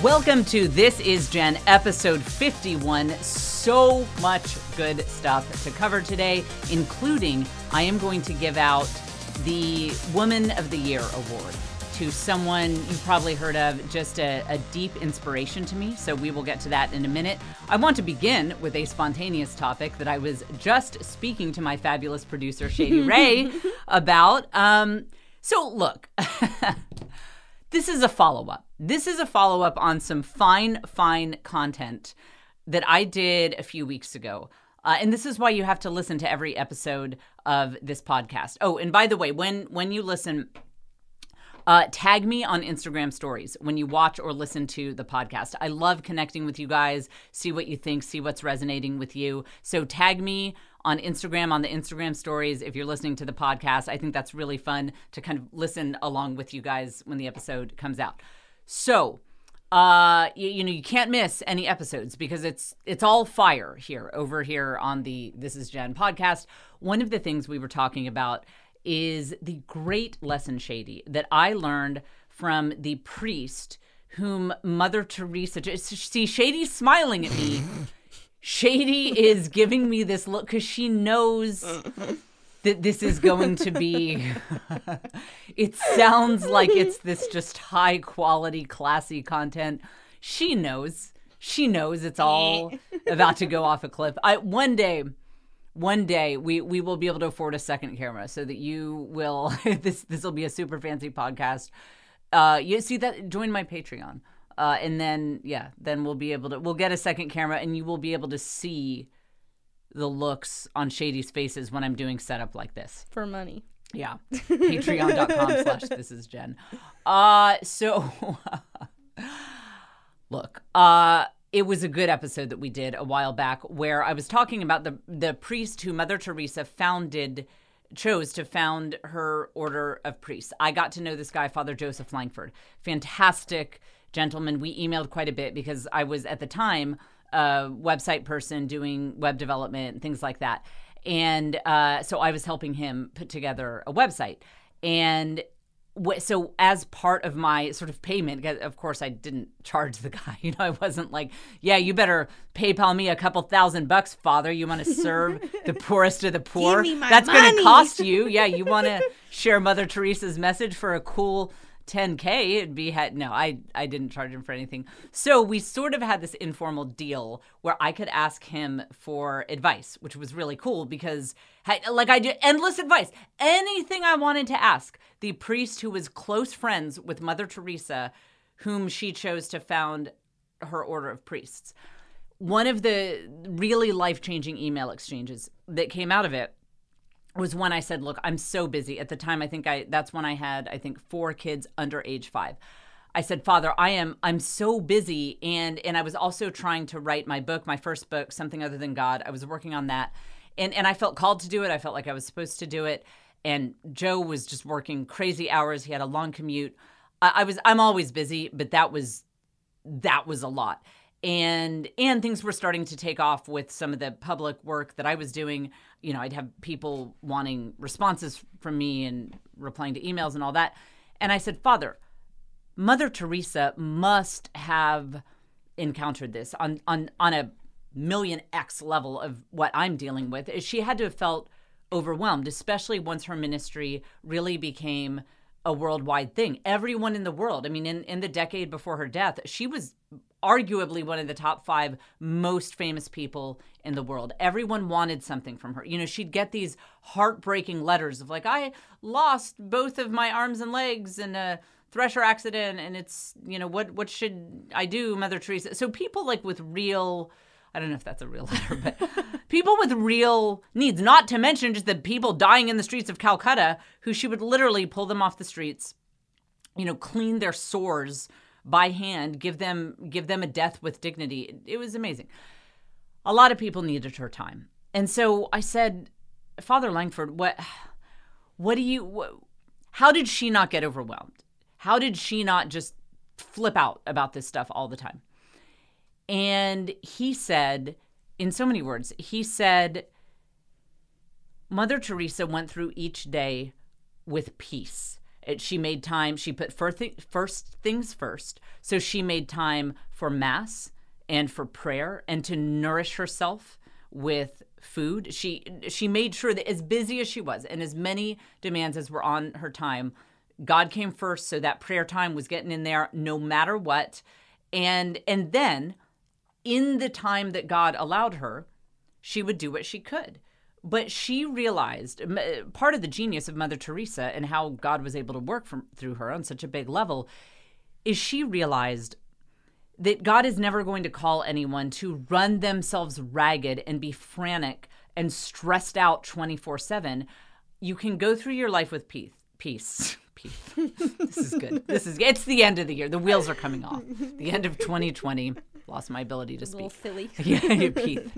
Welcome to This Is Jen, episode 51. So much good stuff to cover today, including I am going to give out the Woman of the Year award to someone you probably heard of, just a deep inspiration to me. So we will get to that in a minute. I want to begin with a spontaneous topic that I was just speaking to my fabulous producer, Shady Ray, about. So look, this is a follow-up. This is a follow-up on some fine content that I did a few weeks ago. And this is why you have to listen to every episode of this podcast. Oh, and by the way, when you listen, tag me on Instagram stories when you watch or listen to the podcast. I love connecting with you guys, see what you think, see what's resonating with you. So tag me on Instagram, on the Instagram stories, if you're listening to the podcast. I think that's really fun to kind of listen along with you guys when the episode comes out. So, you can't miss any episodes because it's all fire over here on the This Is Jen podcast. One of the things we were talking about is the great lesson, Shady, that I learned from the priest whom Mother Teresa, see, Shady's smiling at me. Shady is giving me this look because she knows that this is going to be, it sounds like it's this just high quality, classy content. She knows it's all about to go off a cliff. One day we will be able to afford a second camera so that you will, this will be a super fancy podcast. You see that, join my Patreon. And then we'll get a second camera and you will be able to see the looks on Shady's faces when I'm doing setup like this. For money. Yeah. Patreon.com/thisisjen. So look, it was a good episode that we did a while back where I was talking about the priest who Mother Teresa chose to found her order of priests. I got to know this guy, Father Joseph Langford. Fantastic gentleman. We emailed quite a bit because I was at the time a website person doing web development and things like that. And so I was helping him put together a website. And so as part of my sort of payment, of course, I didn't charge the guy. I wasn't like, yeah, you better PayPal me a couple $1,000, Father. You want to serve the poorest of the poor? Give me my That's money. going to cost you. Yeah, you want to share Mother Teresa's message for a cool $10K, it'd be no, I didn't charge him for anything. So we sort of had this informal deal where I could ask him for advice, which was really cool because I did endless advice. Anything I wanted to ask the priest who was close friends with Mother Teresa, whom she chose to found her order of priests. One of the really life-changing email exchanges that came out of it was when I said, look, I'm so busy. At the time, that's when I had 4 kids under age 5. I said, Father, I'm so busy. And I was also trying to write my book, my first book, Something Other Than God. I was working on that. And I felt called to do it. I felt like I was supposed to do it. And Joe was just working crazy hours. He had a long commute. I'm always busy, but that was a lot. And things were starting to take off with some of the public work that I was doing. I'd have people wanting responses from me and replying to emails and all that. And I said, Father, Mother Teresa must have encountered this on a million X level of what I'm dealing with. She had to have felt overwhelmed, especially once her ministry really became a worldwide thing. Everyone in the world, in the decade before her death, she was arguably one of the top 5 most famous people in the world. Everyone wanted something from her. She'd get these heartbreaking letters of like, I lost both of my arms and legs in a thresher accident, and it's, what should I do, Mother Teresa? So people with real, I don't know if that's a real letter, but people with real needs, not to mention just the people dying in the streets of Calcutta, who she would literally pull them off the streets, clean their sores by hand, give them a death with dignity. It was amazing. A lot of people needed her time. And so I said, Father Langford, how did she not get overwhelmed? How did she not just flip out about this stuff all the time? And he said, in so many words, he said, Mother Teresa went through each day with peace. She made time. She put first things first. So she made time for Mass and for prayer and to nourish herself with food. She made sure that as busy as she was and as many demands as were on her time, God came first, so that prayer time was getting in there no matter what. And then in the time that God allowed her, she would do what she could. But she realized, part of the genius of Mother Teresa and how God was able to work through her on such a big level, is she realized that God is never going to call anyone to run themselves ragged and be frantic and stressed out 24/7. You can go through your life with peace. Peace. This is good. It's the end of the year. The wheels are coming off. The end of 2020. Lost my ability to speak. A little silly. Yeah, peace.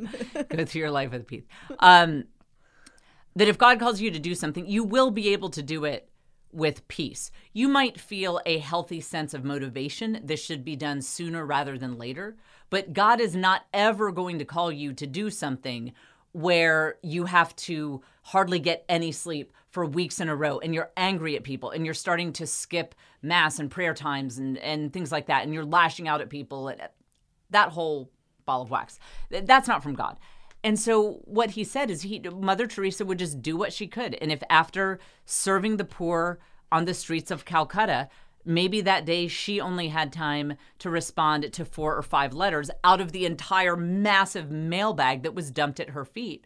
Go through your life with peace. That if God calls you to do something, you will be able to do it with peace. You might feel a healthy sense of motivation. This should be done sooner rather than later. But God is not ever going to call you to do something where you have to hardly get any sleep for weeks in a row and you're angry at people and you're starting to skip Mass and prayer times and things like that. And you're lashing out at people and that whole ball of wax. That's not from God. And so what he said is Mother Teresa would just do what she could. And if after serving the poor on the streets of Calcutta, maybe that day she only had time to respond to 4 or 5 letters out of the entire massive mailbag that was dumped at her feet,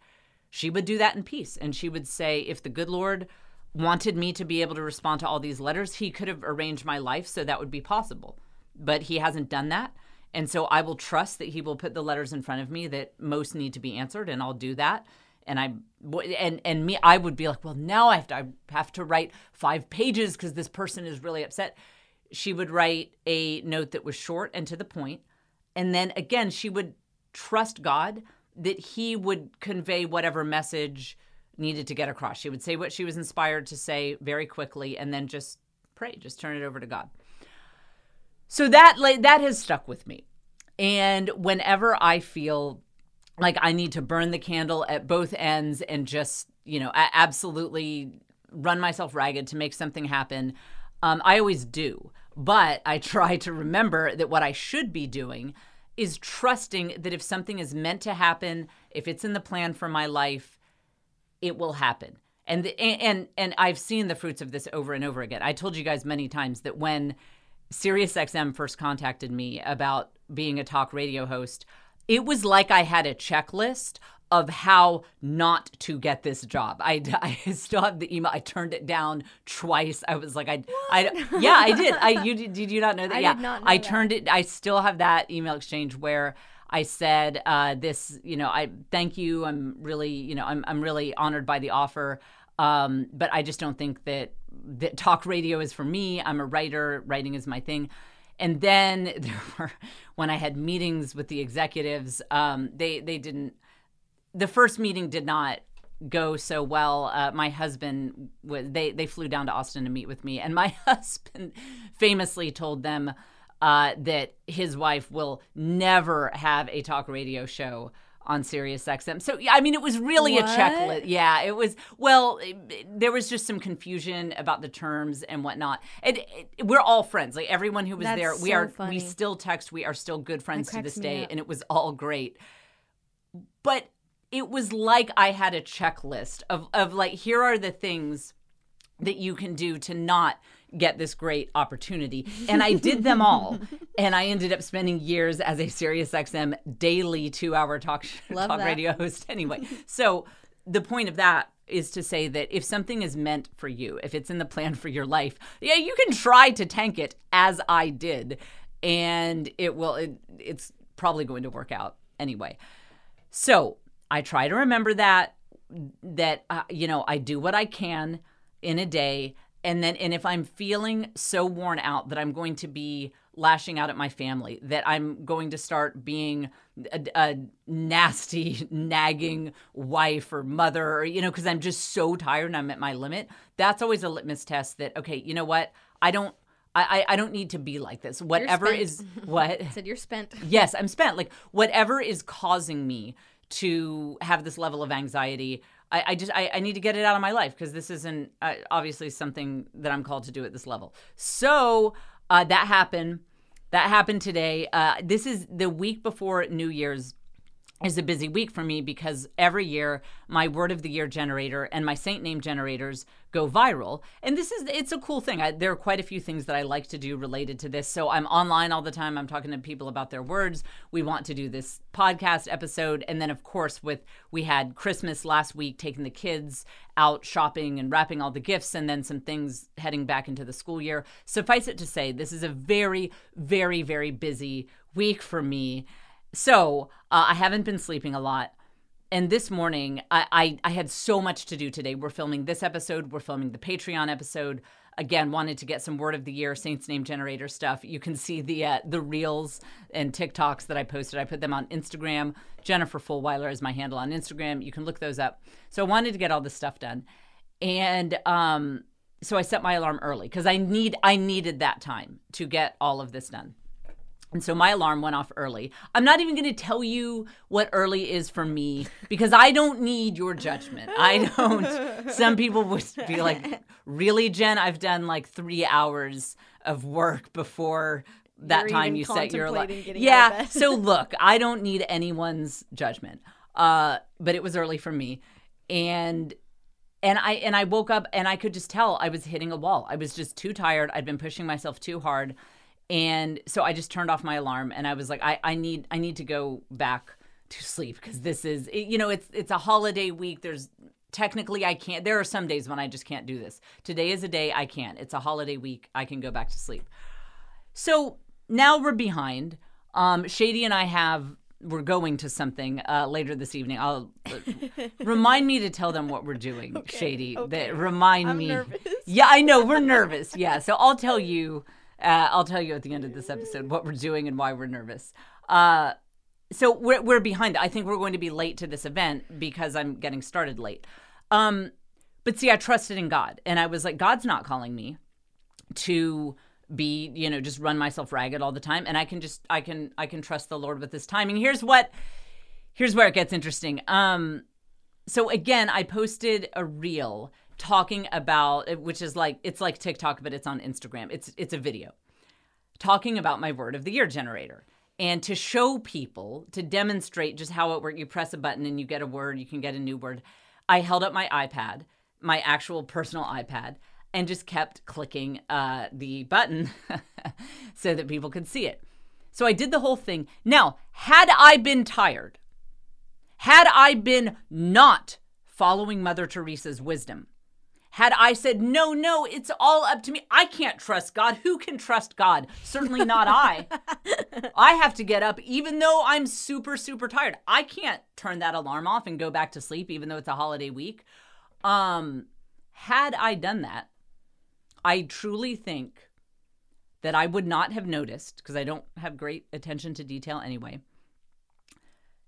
she would do that in peace. And she would say, if the good Lord wanted me to be able to respond to all these letters, he could have arranged my life so that would be possible. But he hasn't done that. And so I will trust that he will put the letters in front of me that most need to be answered, and I'll do that. And I would be like, well, now I have to write 5 pages because this person is really upset. She would write a note that was short and to the point. And then again, she would trust God that he would convey whatever message needed to get across. She would say what she was inspired to say very quickly and then just pray, just turn it over to God. So that has stuck with me. And whenever I feel like I need to burn the candle at both ends and just, absolutely run myself ragged to make something happen, I always do. But I try to remember that what I should be doing is trusting that if something is meant to happen, if it's in the plan for my life, it will happen. And I've seen the fruits of this over and over again. I told you guys many times that when SiriusXM first contacted me about being a talk radio host, it was like I had a checklist of how not to get this job. I still have the email. I turned it down twice. I was like, I did. Did you not know that? I did not know I turned it. I still have that email exchange where I said I thank you. I'm really, I'm really honored by the offer. But I just don't think that talk radio is for me. I'm a writer. Writing is my thing. And then when I had meetings with the executives, they didn't. The first meeting did not go so well. My husband they flew down to Austin to meet with me, and my husband famously told them that his wife will never have a talk radio show on SiriusXM. So, I mean, it was really a checklist. Yeah, it was. Well, there was just some confusion about the terms and whatnot. We're all friends. Like everyone who was there, we still text. We are still good friends to this day, and it was all great. But it was like I had a checklist of like, here are the things that you can do to not get this great opportunity. And I did them all. And I ended up spending years as a SiriusXM daily 2-hour talk radio host anyway. So the point of that is to say that if something is meant for you, if it's in the plan for your life, yeah, you can try to tank it as I did. And it's probably going to work out anyway. So I try to remember that I do what I can in a day. And if I'm feeling so worn out that I'm going to be lashing out at my family, that I'm going to start being a nasty, nagging wife or mother, or, because I'm just so tired and I'm at my limit, that's always a litmus test that, okay, you know what? I don't need to be like this. Whatever is what? I said you're spent. Yes, I'm spent. Like whatever is causing me to have this level of anxiety. I need to get it out of my life because this isn't obviously something that I'm called to do at this level. So that happened. That happened today. This is the week before New Year's. Is a busy week for me because every year my word of the year generator and my saint name generators go viral. And it's a cool thing. There are quite a few things that I like to do related to this. So I'm online all the time. I'm talking to people about their words. We want to do this podcast episode. And then of course we had Christmas last week, taking the kids out shopping and wrapping all the gifts, and then some things heading back into the school year. Suffice it to say, this is a very, very, very busy week for me. So I haven't been sleeping a lot. And this morning, I had so much to do today. We're filming this episode. We're filming the Patreon episode. Again, wanted to get some word of the year, Saints Name Generator stuff. You can see the reels and TikToks that I posted. I put them on Instagram. Jennifer Fulweiler is my handle on Instagram. You can look those up. So I wanted to get all this stuff done. And so I set my alarm early because I needed that time to get all of this done. And so my alarm went off early. I'm not even going to tell you what early is for me because I don't need your judgment. I don't. Some people would be like, really, Jen? I've done like 3 hours of work before that time you set your alarm. Yeah. So look, I don't need anyone's judgment. But it was early for me. And I woke up and I could just tell I was hitting a wall. I was just too tired. I'd been pushing myself too hard. And so I just turned off my alarm and I was like, I need to go back to sleep because this is, it's a holiday week. Technically I can't, there are some days when I just can't do this. Today is a day I can't. It's a holiday week. I can go back to sleep. So now we're behind. Shady and we're going to something later this evening. Remind me to tell them what we're doing, okay, Shady. Okay. Remind me. I'm nervous. Yeah, I know. We're nervous. Yeah. So I'll tell you at the end of this episode what we're doing and why we're nervous. So we're behind. I think we're going to be late to this event because I'm getting started late. But see, I trusted in God, and I was like, God's not calling me to be, just run myself ragged all the time, and I can trust the Lord with this timing. Here's where it gets interesting. So again, I posted a reel talking about, which is it's like TikTok, but it's on Instagram. It's a video talking about my word of the year generator. And to show people, to demonstrate just how it works, you press a button and you get a word, you can get a new word. I held up my iPad, my actual personal iPad, and just kept clicking the button so that people could see it. So I did the whole thing. Now, had I been tired, had I been not following Mother Teresa's wisdom, had I said, no, it's all up to me. I can't trust God. Who can trust God? Certainly not I. I have to get up even though I'm super, super tired. I can't turn that alarm off and go back to sleep even though it's a holiday week. Had I done that, I truly think that I would not have noticed, because I don't have great attention to detail anyway,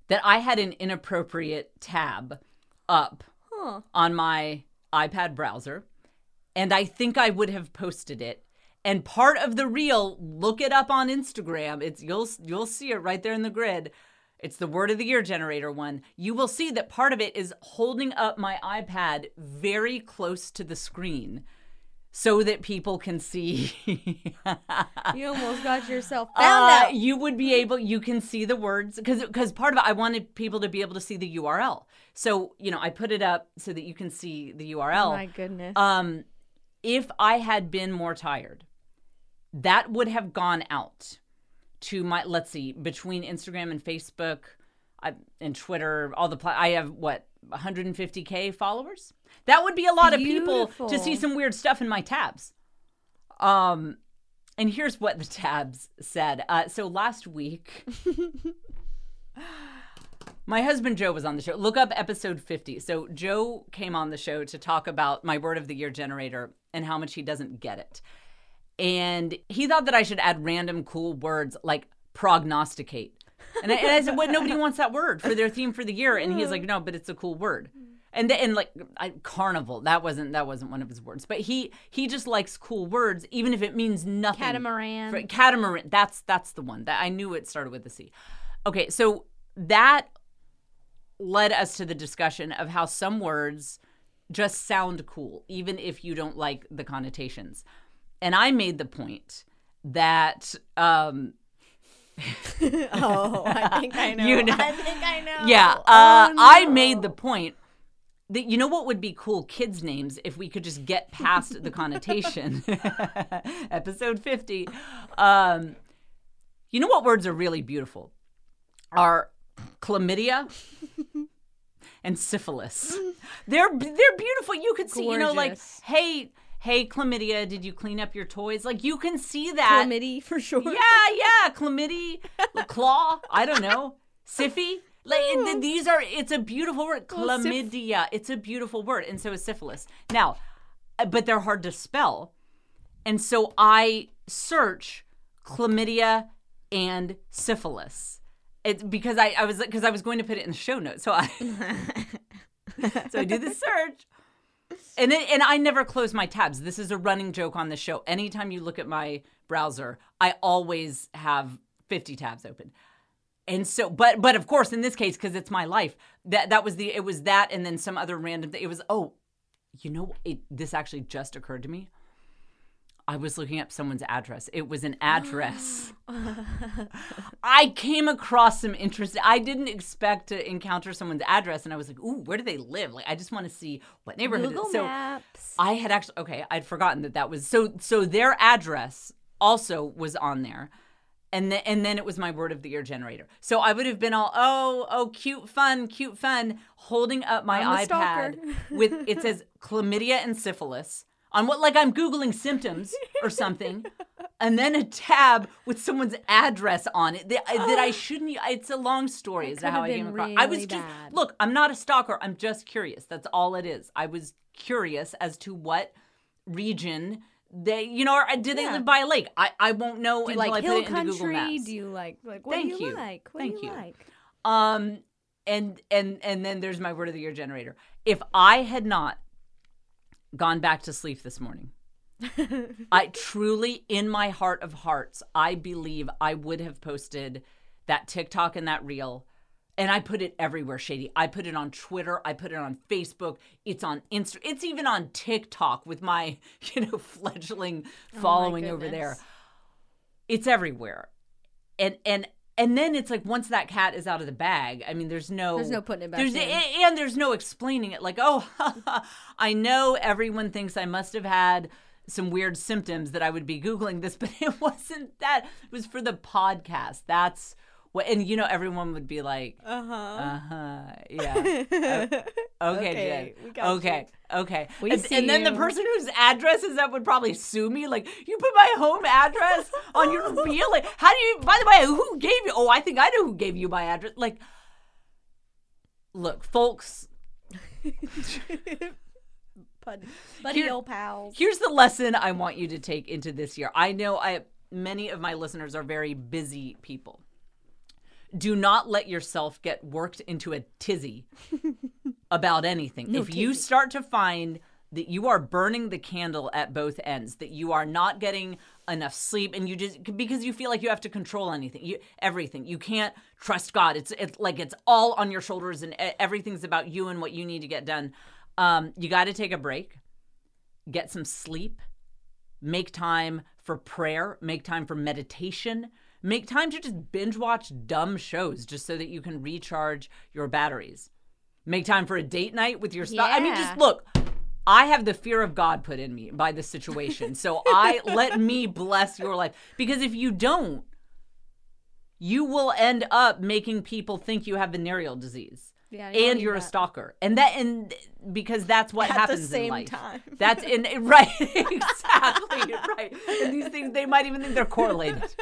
that I had an inappropriate tab up on my iPad browser, and I think I would have posted it. And part of the reel, look it up on Instagram. You'll see it right there in the grid. It's the word of the year generator one. You will see that part of it is holding up my iPad very close to the screen so that people can see. You almost got yourself found out. You can see the words, because part of it, I wanted people to be able to see the URL. So, I put it up so that you can see the URL. Oh my goodness. If I had been more tired, that would have gone out to my, let's see, between Instagram and Facebook and Twitter, I have 150K followers? That would be a lot of people to see some weird stuff in my tabs. And here's what the tabs said. So last week, my husband Joe was on the show. Look up episode 50. So Joe came on the show to talk about my word of the year generator and how much he doesn't get it. And he thought that I should add random cool words like prognosticate. And I said, well, nobody wants that word for their theme for the year. And he's like, no, but it's a cool word. And carnival, that wasn't one of his words. But he just likes cool words, even if it means nothing. Catamaran. Catamaran, that's the one. That I knew it started with a C. Okay, so that led us to the discussion of how some words just sound cool, even if you don't like the connotations. And I made the point that Oh, I think I know. You know. I think I know. Yeah, Oh, no. I made the point that you know what would be cool kids' names if we could just get past the connotation. Episode 50. You know what words are really beautiful? Are chlamydia and syphilis. They're beautiful. You could see, like, Gorgeous. hey, chlamydia, did you clean up your toys? Like, you can see that. Chlamydia for sure. Yeah, chlamydia, claw, I don't know, syphy. Like, it's a beautiful word. Chlamydia, it's a beautiful word, and so is syphilis. Now, but they're hard to spell. And so I search chlamydia and syphilis. It's because I was going to put it in the show notes. So I do the search. And I never close my tabs. This is a running joke on the show. Anytime you look at my browser, I always have 50 tabs open. And so, but of course, in this case, because it's my life, it was that, and then some other random thing. It was, this actually just occurred to me. I was looking up someone's address. It was an address. I came across some interest. I didn't expect to encounter someone's address, and I was like, ooh, where do they live? Like, I just want to see what neighborhood Google it is. So Maps. I had actually, I'd forgotten that was, so their address also was on there. And then it was my word of the year generator. So I would have been all, cute fun, holding up my iPad with, it says chlamydia and syphilis on what, like I'm Googling symptoms or something. And then a tab with someone's address on it that I shouldn't, it's a long story as to how I came across. I was just, look, I'm not a stalker. I'm just curious. That's all it is. I was curious as to what region they, or do they live by a lake? I won't know until I put it into Google Maps. Do you like what do you like? What Thank do you you. like? And then there's my word of the year generator. If I had not gone back to sleep this morning, I truly, in my heart of hearts, I believe I would have posted that TikTok and that reel. And I put it everywhere, Shady. I put it on Twitter. I put it on Facebook. It's on Insta. It's even on TikTok with my, fledgling following over there. It's everywhere. And then it's like once that cat is out of the bag, I mean, there's no putting it back in. And there's no explaining it. Like, I know everyone thinks I must have had some weird symptoms that I would be Googling this, but it wasn't that. It was for the podcast. That's what, and everyone would be like, yeah. Okay, we got okay. We see and then the you. person whose address is that would probably sue me. Like, you put my home address on your reel? Like, how do you, by the way, who gave you? Oh, I think I know who gave you my address. Like, look, folks. Buddy old pals. Here's the lesson I want you to take into this year. I know many of my listeners are very busy people. Do not let yourself get worked into a tizzy about anything. If you start to find that you are burning the candle at both ends, that you are not getting enough sleep, and you just, because you feel like you have to control everything. You can't trust God. It's like it's all on your shoulders, and everything's about you and what you need to get done. You got to take a break, get some sleep, make time for prayer, make time for meditation. Make time to just binge watch dumb shows just so that you can recharge your batteries. Make time for a date night with your spouse. Yeah. I mean, just look, I have the fear of God put in me by this situation. So let me bless your life. Because if you don't, you will end up making people think you have venereal disease. Yeah, and you're a stalker. And because that's what happens in life. Time. That's right. Exactly. Right. And these things, they might even think they're correlated.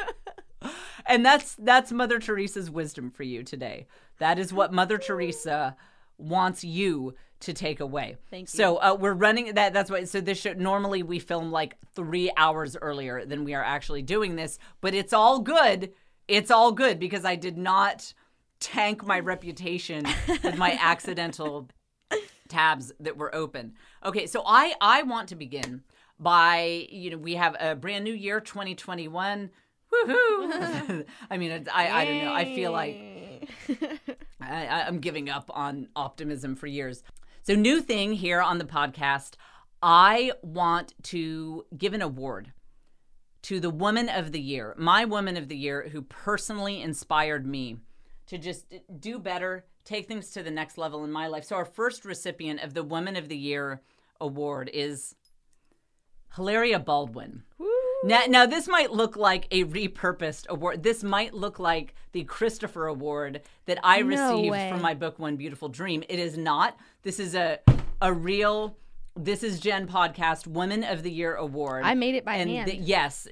And that's Mother Teresa's wisdom for you today. That is what Mother Teresa wants you to take away. Thank you. So we're running that. That's why. So this show, normally we film like 3 hours earlier than we are actually doing this, but it's all good. It's all good because I did not tank my reputation with my accidental tabs that were open. Okay, so I want to begin by, we have a brand new year, 2021. Woohoo! I mean, I don't know. I feel like I'm giving up on optimism for years. So new thing here on the podcast, I want to give an award to the Woman of the Year, my Woman of the Year, who personally inspired me to just do better, take things to the next level in my life. So our first recipient of the Woman of the Year award is Hilaria Baldwin. Woo. Now, this might look like a repurposed award. This might look like the Christopher Award that I received from my book, One Beautiful Dream. It is not. This is a real This Is Jen podcast Woman of the Year Award. I made it by hand. Yes.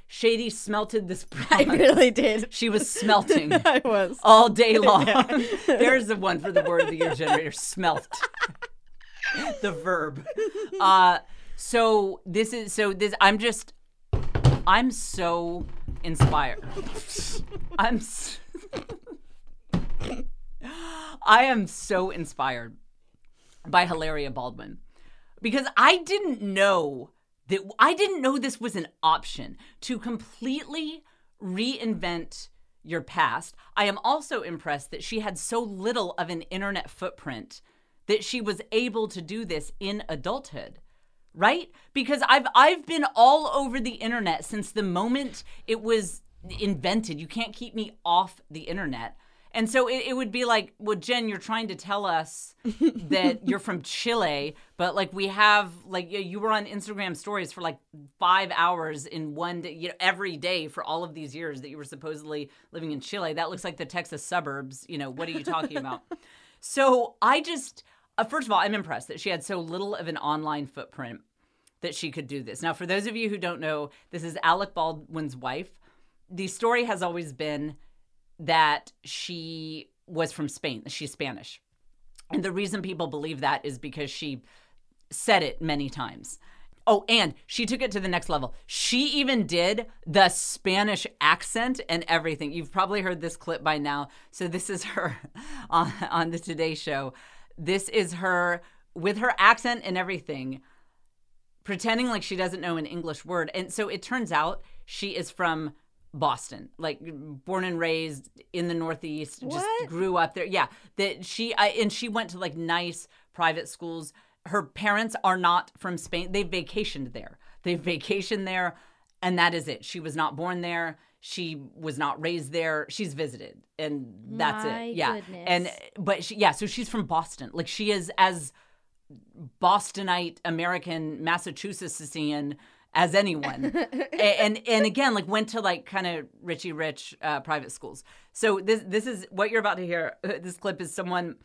Shady smelted this bronze. I really did. She was smelting. I was. All day long. There's the one for the Word of the Year generator. Smelt. The verb. I'm so inspired. I am so inspired by Hilaria Baldwin because I didn't know this was an option to completely reinvent your past. I am also impressed that she had so little of an internet footprint that she was able to do this in adulthood, right? Because I've been all over the internet since the moment it was invented. You can't keep me off the internet. And so it would be like, well, Jen, you're trying to tell us that you're from Chile, but like we have, like you were on Instagram stories for like 5 hours in one day, every day for all of these years that you were supposedly living in Chile. That looks like the Texas suburbs. What are you talking about? So I just, first of all, I'm impressed that she had so little of an online footprint that she could do this. Now, for those of you who don't know, this is Alec Baldwin's wife. The story has always been that she was from Spain. She's Spanish. And the reason people believe that is because she said it many times. Oh, and she took it to the next level. She even did the Spanish accent and everything. You've probably heard this clip by now. So this is her on the Today Show. This is her with her accent and everything, pretending like she doesn't know an English word. And so it turns out she is from Boston, like born and raised in the Northeast, just grew up there. Yeah, she went to like nice private schools. Her parents are not from Spain. They've vacationed there. And that is it. She was not born there. She was not raised there. She's visited, and that's it. Yeah. Goodness. So she's from Boston. Like she is as Bostonite American Massachusettsian as anyone. and again, like went to like kind of richy rich private schools. So this is what you're about to hear. This clip is someone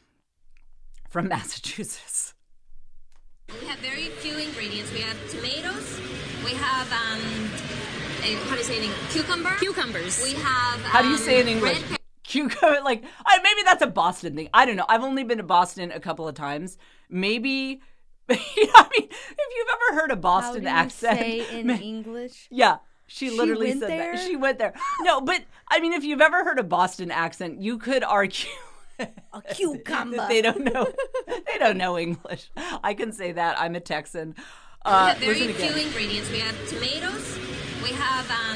from Massachusetts. We have very few ingredients. We have tomatoes. We have how do you say it in English? Cucumbers. We have how do you say it in English? Cucumber. Like maybe that's a Boston thing. I don't know. I've only been to Boston a couple of times. Maybe. I mean, if you've ever heard a Boston accent, say in English? Yeah, she literally went said there? that. She went there. No, but I mean, if you've ever heard a Boston accent, you could argue a cucumber. They don't know. They don't know English. I can say that. I'm a Texan. We have very few ingredients. We have tomatoes. We have how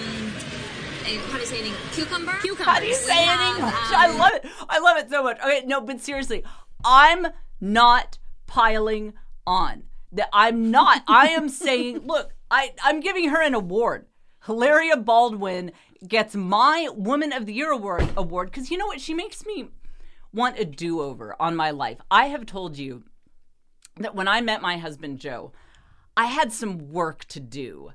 do you say it in English? Cucumbers. How do you say it in English? I love it. I love it so much. Okay, no, but seriously, I'm not piling on. That I'm not. I am saying, look, I'm giving her an award. Hilaria Baldwin gets my Woman of the Year award because you know what? She makes me want a do-over on my life. I have told you that when I met my husband, Joe, I had some work to do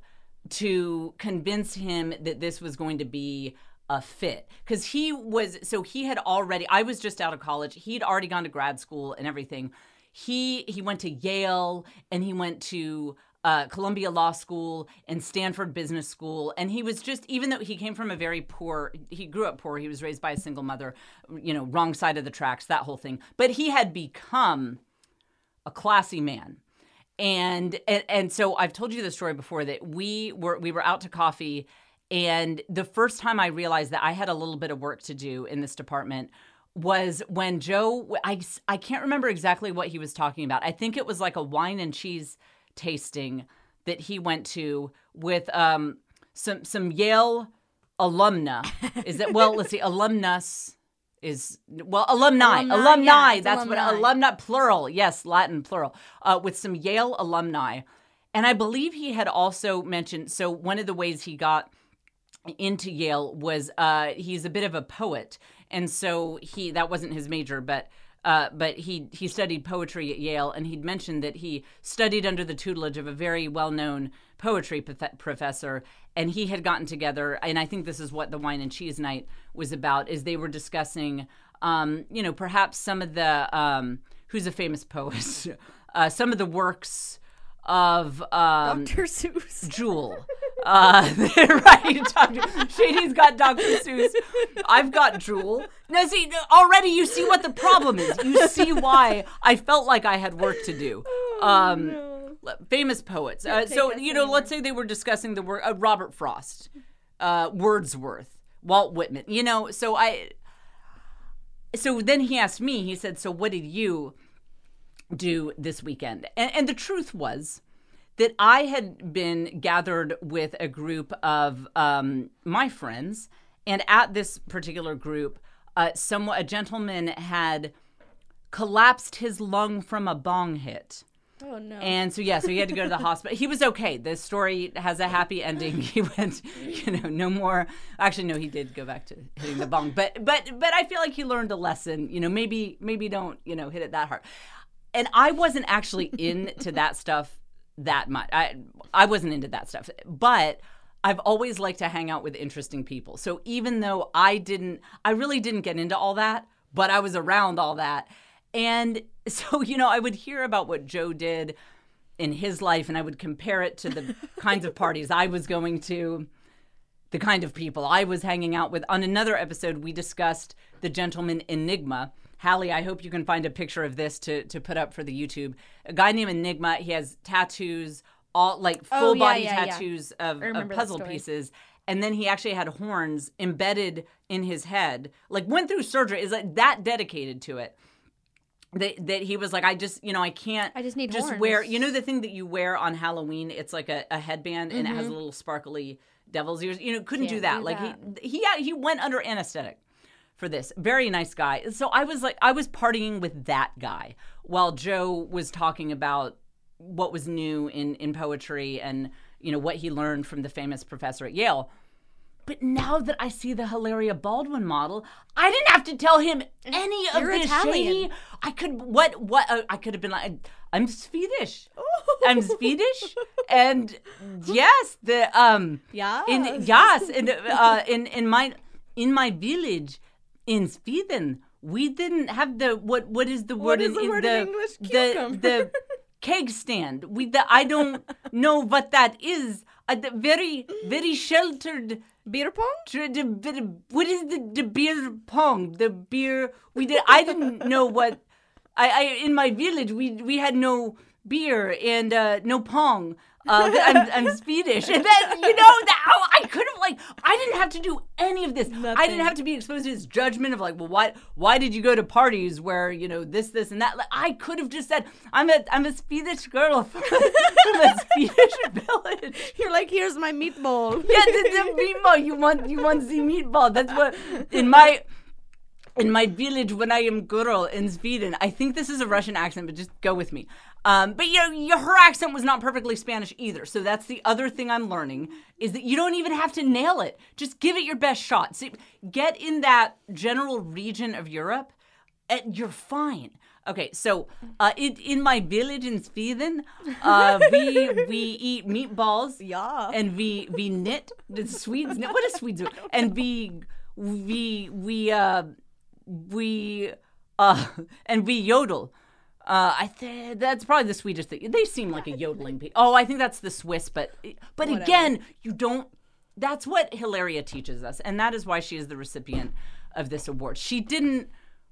to convince him that this was going to be a fit. Because I was just out of college. He'd already gone to grad school and everything. He went to Yale and he went to Columbia Law School and Stanford Business School. And he was just, even though he came from he grew up poor, he was raised by a single mother, wrong side of the tracks, that whole thing. But he had become a classy man. And so I've told you the story before that we were out to coffee, and the first time I realized that I had a little bit of work to do in this department was when Joe, I can't remember exactly what he was talking about. I think it was like a wine and cheese tasting that he went to with some Yale alumna. Is that, well, let's see, alumnus. alumni. Yeah, it's That's what alumni, plural. Yes, Latin plural. With some Yale alumni. And I believe he had also mentioned, so one of the ways he got into Yale was he's a bit of a poet. And so that wasn't his major, but he studied poetry at Yale, and he'd mentioned that he studied under the tutelage of a very well-known poetry professor, and he had gotten together, and I think this is what the Wine and Cheese Night was about, is they were discussing, perhaps some of the, who's a famous poet, some of the works of Dr. Seuss. Jewel. Right. Shady's got Dr. Seuss. I've got Jewel. Now, see, already you see what the problem is. You see why I felt like I had work to do. Famous poets. So, let's say they were discussing the work of Robert Frost, Wordsworth, Walt Whitman. So then he asked me, he said, so what did you do this weekend? And the truth was that I had been gathered with a group of my friends, and at this particular group, a gentleman had collapsed his lung from a bong hit. Oh, no. And so he had to go to the hospital. He was okay. The story has a happy ending. He went, no more. Actually, no, he did go back to hitting the bong. But I feel like he learned a lesson. Maybe don't, hit it that hard. And I wasn't actually into that stuff that much. I wasn't into that stuff. But I've always liked to hang out with interesting people. So even though I really didn't get into all that, but I was around all that. And so, I would hear about what Joe did in his life, and I would compare it to the kinds of parties I was going to, the kind of people I was hanging out with. On another episode, we discussed the gentleman Enigma. Hallie, I hope you can find a picture of this to put up for the YouTube. A guy named Enigma, he has tattoos, all like full body tattoos of puzzle pieces. And then he actually had horns embedded in his head, like went through surgery, is like that dedicated to it. That he was like, I can't. I just need just horns. wear, the thing that you wear on Halloween. It's like a headband, and it has a little sparkly devil's ears. Couldn't do that. He went under anesthetic for this. Very nice guy. So I was partying with that guy while Joe was talking about what was new in poetry and what he learned from the famous professor at Yale. But now that I see the Hilaria Baldwin model, I didn't have to tell him any of this shady. I could I could have been like, I'm Swedish. I'm Swedish, and yes, in my village in Sweden, we didn't have the what is the word in English? Cucumber. The keg stand. I don't know what that is. The very very sheltered. Beer pong? What is the beer pong? The beer I didn't know what. I in my village we had no beer and no pong. I'm Swedish, and then I could have I didn't have to do any of this. Nothing. I didn't have to be exposed to his judgment of why did you go to parties where this and that. I could have just said I'm a Swedish girl from a Swedish village. You're like, here's my meatball. Yeah, the meatball. You want the meatball. That's what in my village when I am girl in Sweden. I think this is a Russian accent, but just go with me. But her accent was not perfectly Spanish either. So that's the other thing I'm learning is that you don't even have to nail it. Just give it your best shot. See, get in that general region of Europe, and you're fine. Okay, so in my village in Sweden, we eat meatballs. Yeah. And we knit. The Swedes knit. What do Swedes do? And we yodel. That's probably the Swedish thing. They seem like a yodeling people. Oh, I think that's the Swiss, but again, you don't. That's what Hilaria teaches us, and that is why she is the recipient of this award. She didn't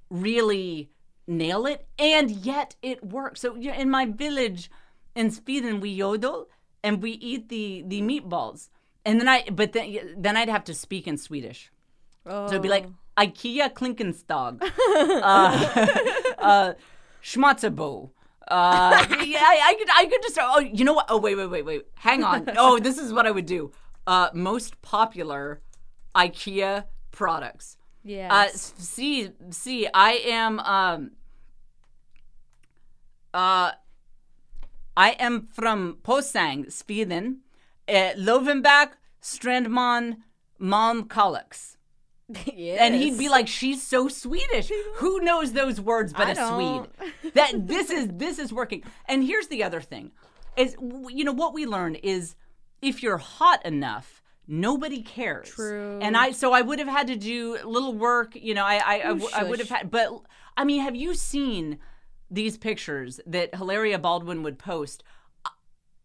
really nail it, and yet it worked. So in my village in Sweden, we yodel and we eat the meatballs, and then I'd have to speak in Swedish. Oh. So it'd be like IKEA Klinkenstag. Schmatzebo. I could just. Oh, you know what? Oh, wait. Hang on. Oh, this is what I would do. Most popular IKEA products. Yes. See, I am from Posang, Sweden. Lovenbach, Strandman, Malmkalix. Yes. And he'd be like, she's so Swedish. Who knows those words but I a don't. Swede? That this is working. And here's the other thing. Is, you know, what we learned is if you're hot enough, nobody cares. True. And I would have had to do a little work, you know, I would have had, but I mean, have you seen these pictures that Hilaria Baldwin would post?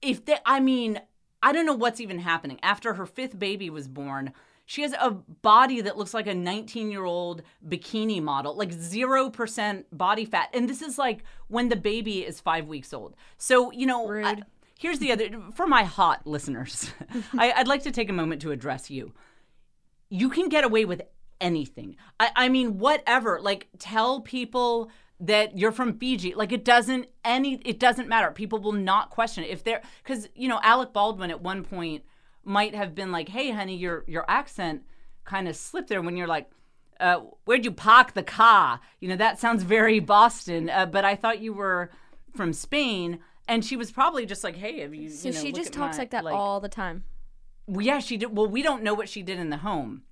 I don't know what's even happening. After her 5th baby was born, she has a body that looks like a 19-year-old bikini model, like 0% body fat. And this is like when the baby is 5 weeks old. So, you know, here's the other, for my hot listeners, I'd like to take a moment to address you. You can get away with anything. I mean, whatever, like tell people that you're from Fiji. Like it doesn't matter. People will not question it. Because, you know, Alec Baldwin at one point might have been like, hey, honey, your accent kind of slipped there when you're like, where'd you park the car? You know, that sounds very Boston, but I thought you were from Spain. And she was probably just like, hey, have you, So you know, she look just at talks my, like that all the time. Well, yeah, she did. Well, we don't know what she did in the home.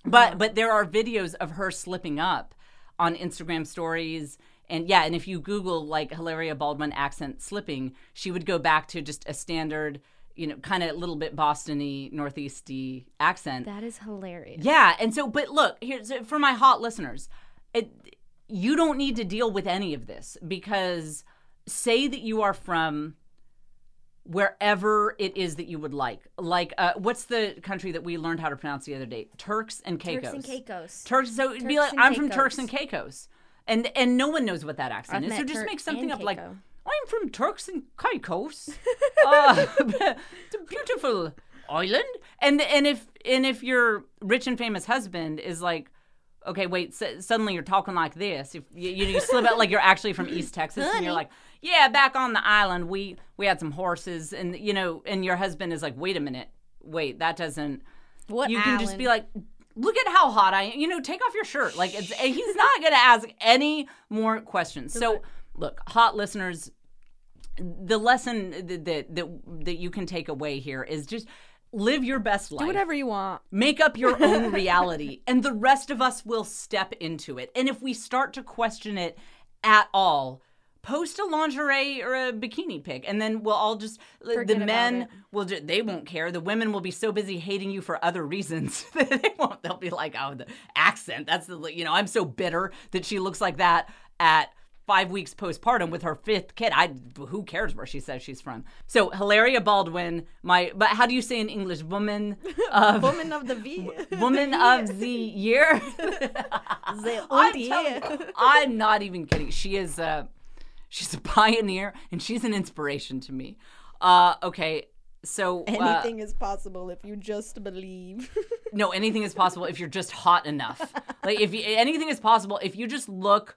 But there are videos of her slipping up on Instagram stories. And yeah, and if you Google like Hilaria Baldwin accent slipping, she would go back to just a standard, you know, kind of a little bit Boston-y, Northeast-y accent. That is hilarious. Yeah, and so, but look, here's for my hot listeners, you don't need to deal with any of this because say that you are from wherever it is that you would like. Like, what's the country that we learned how to pronounce the other day? Turks and Caicos. Turks and Caicos. So it'd be like, I'm from Turks and Caicos. And no one knows what that accent is. So just make something up like, I'm from Turks and Caicos. It's a beautiful island. And if your rich and famous husband is like, okay, wait, suddenly you're talking like this. If you slip out like you're actually from East Texas and you're like, yeah, back on the island we had some horses and you know, and your husband is like, wait a minute, that doesn't. What you island? can just be like, look at how hot I am. You know, take off your shirt. Like he's not gonna ask any more questions. So look, hot listeners, the lesson that you can take away here is just live your best life. Do whatever you want. Make up your own reality, and the rest of us will step into it. And if we start to question it at all, post a lingerie or a bikini pic, and then we'll all just Forget the men about it. will they won't care. The women will be so busy hating you for other reasons that they won't. They'll be like, oh, the accent. That's the I'm so bitter that she looks like that at 5 weeks postpartum with her 5th kid. Who cares where she says she's from? So Hilaria Baldwin, but how do you say in English? Woman of Woman of the V. Woman of the year. I'm not even kidding. She's a pioneer and she's an inspiration to me. Okay. So Anything is possible if you just believe. No, anything is possible if you're just hot enough. Like anything is possible if you just look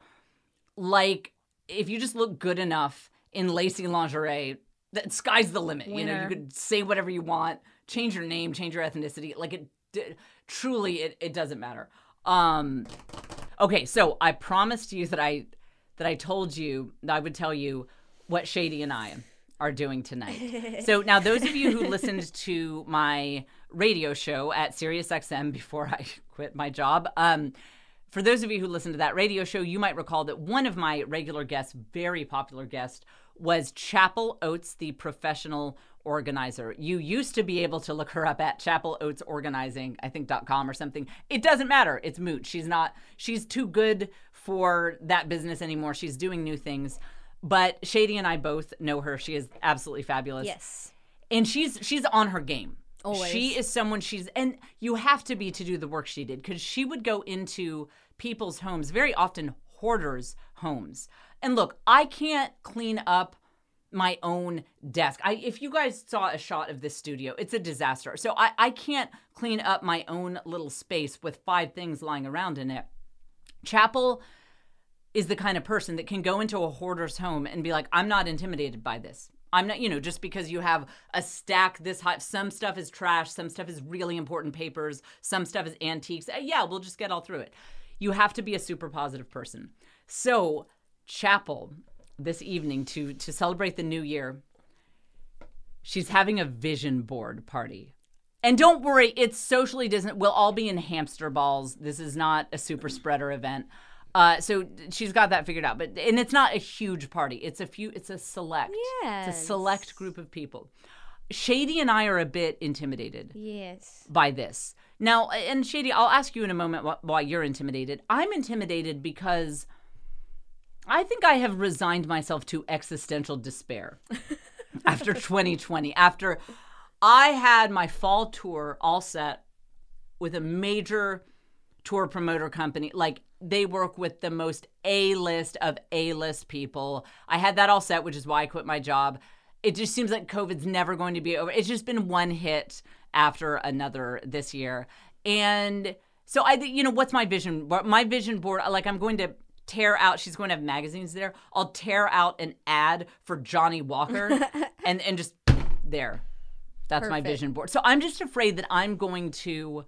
good enough in lacy lingerie, the sky's the limit. Winner. You know, you could say whatever you want, change your name, change your ethnicity. Like it doesn't matter. Okay, so I promised you that I told you that I would tell you what Shady and I are doing tonight. So now those of you who listened to my radio show at SiriusXM before I quit my job, for those of you who listened to that radio show, you might recall that one of my regular guests, very popular guest, was Chapel Oates, the professional organizer. You used to be able to look her up at Chapel Oates Organizing, I think .com or something. It doesn't matter. It's moot. She's too good for that business anymore. She's doing new things. But Shady and I both know her. She is absolutely fabulous. Yes. And she's on her game. Always. She is someone and you have to be to do the work she did because she would go into people's homes, very often hoarders' homes. And look, I can't clean up my own desk. If you guys saw a shot of this studio, it's a disaster. So I can't clean up my own little space with 5 things lying around in it. Chapel is the kind of person that can go into a hoarder's home and be like, I'm not intimidated by this. I'm not, just because you have a stack this high, some stuff is trash, some stuff is really important papers, some stuff is antiques. Yeah, we'll just get all through it. You have to be a super positive person. So, Chapel, this evening, to celebrate the new year, she's having a vision board party. And don't worry, it's socially distant. We'll all be in hamster balls. This is not a super spreader event. So she's got that figured out, and it's not a huge party. It's a select. Yes. It's a select group of people. Shady and I are a bit intimidated. Yes. By this. Now, and Shady, I'll ask you in a moment why you're intimidated. I'm intimidated because I think I have resigned myself to existential despair after 2020. After I had my fall tour all set with a major tour promoter company, like they work with the most A-list of A-list people. I had that all set, which is why I quit my job. It just seems like COVID's never going to be over. It's just been one hit after another this year. And so what's my vision? My vision board, like I'm going to tear out, she's going to have magazines there. I'll tear out an ad for Johnny Walker and just there. That's Perfect. My vision board. So I'm just afraid that I'm going to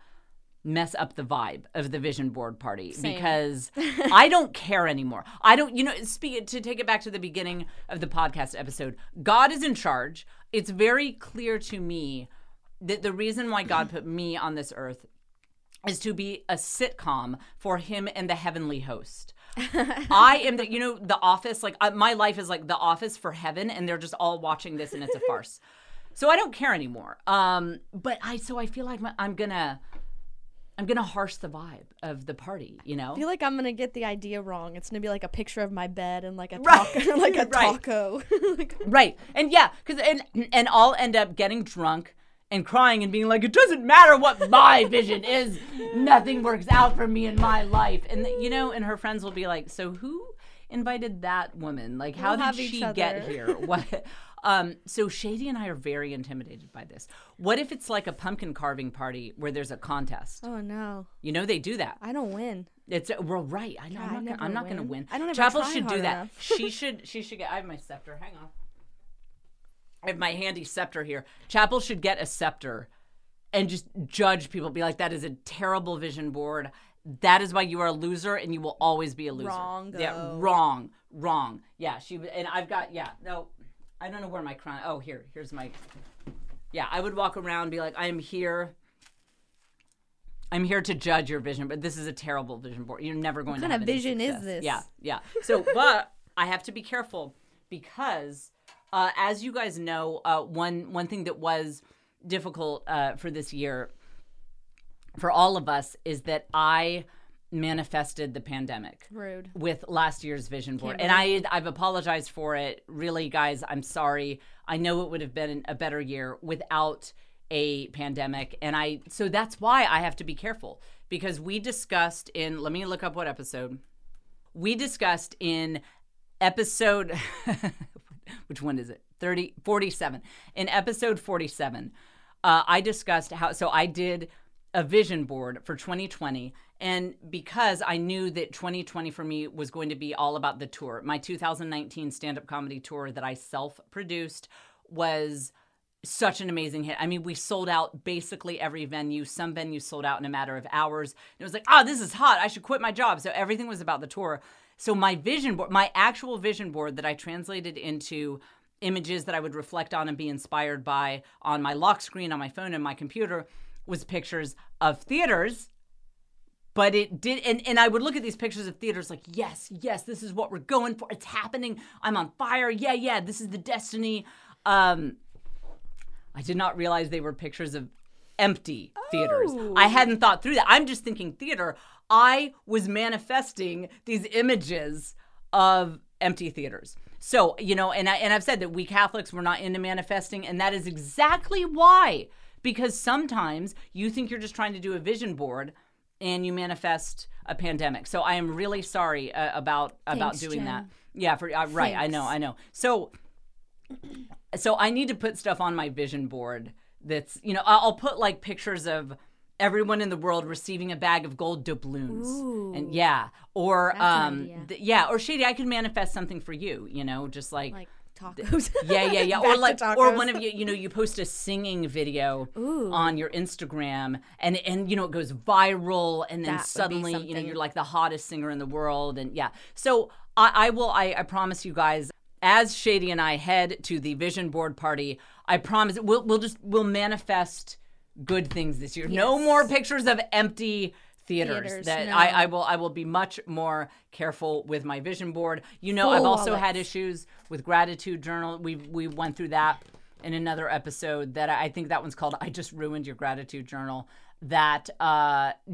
mess up the vibe of the vision board party. Same. Because I don't care anymore. I don't, to take it back to the beginning of the podcast episode, God is in charge. It's very clear to me that the reason why God put me on this earth is to be a sitcom for him and the heavenly host. I am the Office, like my life is like the Office for heaven, and they're just all watching this and it's a farce. So I don't care anymore. But I feel like I'm gonna harsh the vibe of the party, I feel like I'm gonna get the idea wrong. It's gonna be like a picture of my bed and like a taco. Right. And yeah, and I'll end up getting drunk and crying and being like, it doesn't matter what my vision is. Nothing works out for me in my life. And and her friends will be like, so who invited that woman? Like, how did she get here? What? So Shady and I are very intimidated by this. What if it's like a pumpkin carving party where there's a contest? Oh no! They do that. I don't win. Right. I know. God, I'm not going to win. I don't ever Chapel try should hard do that. enough. She should get. I have my scepter. Hang on. I have my handy scepter here. Chapel should get a scepter and just judge people. Be like, that is a terrible vision board. That is why you are a loser, and you will always be a loser. Wrong. Yeah, wrong. Yeah, and I've got no. I don't know where my crown. Oh, here's my. Yeah, I would walk around and be like, I'm here to judge your vision, but this is a terrible vision board. You're never going to have any success. What kind of vision is this? Yeah. So, but I have to be careful because, as you guys know, one thing that was difficult for this year, for all of us, is that I manifested the pandemic. Rude. With last year's vision board. And I've apologized for it. Really, guys, I'm sorry. I know it would have been a better year without a pandemic. And so that's why I have to be careful, because we discussed let me look up what episode. We discussed in episode, which one is it? 47. In episode 47, I discussed so I did a vision board for 2020. And because I knew that 2020 for me was going to be all about the tour, my 2019 stand-up comedy tour that I self-produced was such an amazing hit. I mean, we sold out basically every venue. Some venues sold out in a matter of hours. And it was like, this is hot. I should quit my job. So everything was about the tour. So my vision board, my actual vision board that I translated into images that I would reflect on and be inspired by on my lock screen, on my phone, and my computer, was pictures of theaters. But it did, and I would look at these pictures of theaters like, yes, this is what we're going for. It's happening. I'm on fire. Yeah, this is the destiny. I did not realize they were pictures of empty theaters. I hadn't thought through that. I'm just thinking theater. I was manifesting these images of empty theaters. So, and I've said that we Catholics, we're not into manifesting, and that is exactly why. Because sometimes you think you're just trying to do a vision board and you manifest a pandemic. So I am really sorry about doing Jen. that. Yeah, right. I know. So I need to put stuff on my vision board that's, I'll put like pictures of everyone in the world receiving a bag of gold doubloons. Ooh, and or or Shady, I could manifest something for you, just like tacos. Yeah. Back to Or tacos. one of you, you post a singing video on your Instagram, and it goes viral, and then That would be suddenly, something. you're like the hottest singer in the world, and yeah. So I promise you guys, as Shady and I head to the vision board party, I promise we'll manifest good things this year. Yes. No more pictures of empty theaters. No. I will be much more careful with my vision board. I've Full also had wallets. issues with gratitude journal. We went through that in another episode that I think that one's called I Just Ruined Your Gratitude Journal. That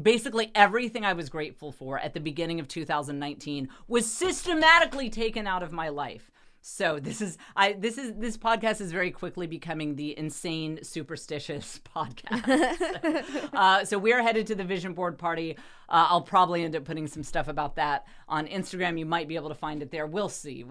basically everything I was grateful for at the beginning of 2019 was systematically taken out of my life. So this podcast is very quickly becoming the insane superstitious podcast. So we are headed to the vision board party. I'll probably end up putting some stuff about that on Instagram. You might be able to find it there. We'll see.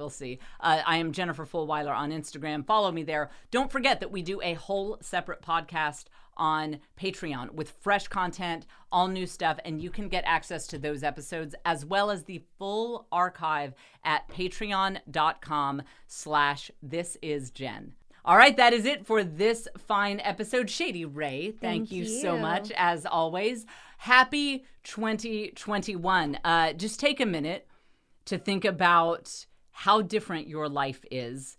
I am Jennifer Fulweiler on Instagram. Follow me there. Don't forget that we do a whole separate podcast on Patreon with fresh content, all new stuff, and you can get access to those episodes as well as the full archive at patreon.com/thisisjen. All right, that is it for this fine episode. Shady Ray, thank you so much, as always. Happy 2021. Just take a minute to think about how different your life is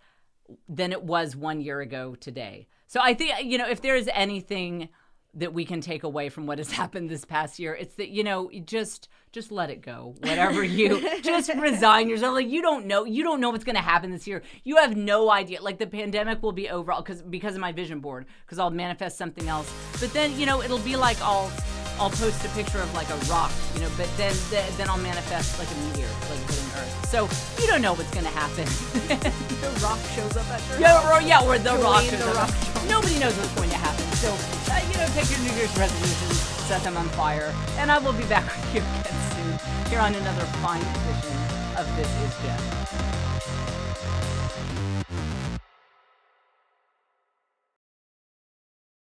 than it was 1 year ago today. So I think, if there is anything that we can take away from what has happened this past year, it's that, just let it go. Whatever just resign yourself. Like, you don't know what's going to happen this year. You have no idea. Like, the pandemic will be over because of my vision board, because I'll manifest something else. But then, it'll be like I'll post a picture of like a rock, but then I'll manifest like a meteor, like hitting Earth. So you don't know what's going to happen. The rock shows up at your house. Or the rock Dwayne shows The up. Rock Johnson. Nobody knows what's going to happen. So, take your New Year's resolutions, set them on fire, and I will be back with you again soon here on another fine edition of This Is Jen.